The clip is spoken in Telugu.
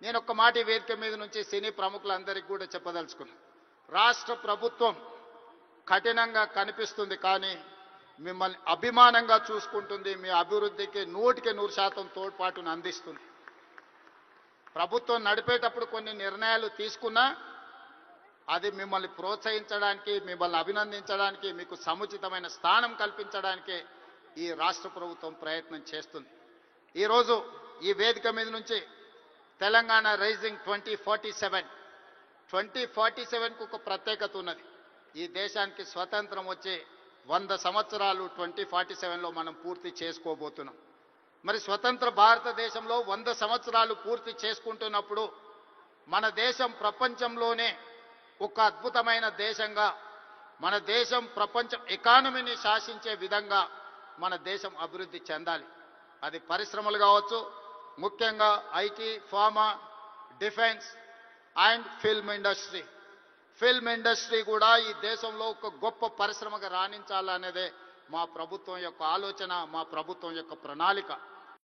నేను ఒక్క మాట ఈ వేదిక మీద నుంచి సినీ ప్రముఖులందరికీ కూడా చెప్పదలుచుకున్నాను. రాష్ట్ర ప్రభుత్వం కఠినంగా కనిపిస్తుంది, కానీ మిమ్మల్ని అభిమానంగా చూసుకుంటుంది. మీ అభివృద్ధికి 100% తోడ్పాటును అందిస్తుంది. ప్రభుత్వం నడిపేటప్పుడు కొన్ని నిర్ణయాలు తీసుకున్నా అది మిమ్మల్ని ప్రోత్సహించడానికి, మిమ్మల్ని అభినందించడానికి, మీకు సముచితమైన స్థానం కల్పించడానికి ఈ రాష్ట్ర ప్రభుత్వం ప్రయత్నం చేస్తుంది. ఈరోజు ఈ వేదిక మీద నుంచి తెలంగాణ రైజింగ్ 2047కు ఒక ప్రత్యేకత ఉన్నది. ఈ దేశానికి స్వతంత్రం వచ్చే 100 సంవత్సరాలు 2047లో మనం పూర్తి చేసుకోబోతున్నాం. మరి స్వతంత్ర భారతదేశంలో 100 సంవత్సరాలు పూర్తి చేసుకుంటున్నప్పుడు మన దేశం ప్రపంచంలోనే ఒక అద్భుతమైన దేశంగా, మన దేశం ప్రపంచం ఎకానమీని శాసించే విధంగా మన దేశం అభివృద్ధి చెందాలి. అది పరిశ్రమలు కావచ్చు, ముఖ్యంగా IT, pharma, defence and film industry. Film industry కూడా ఈ దేశంలో ఒక గొప్ప పరిశ్రమగా రాణించాలనేదే మా ప్రభుత్వం యొక్క ఆలోచన, మా ప్రభుత్వం యొక్క ప్రణాళిక.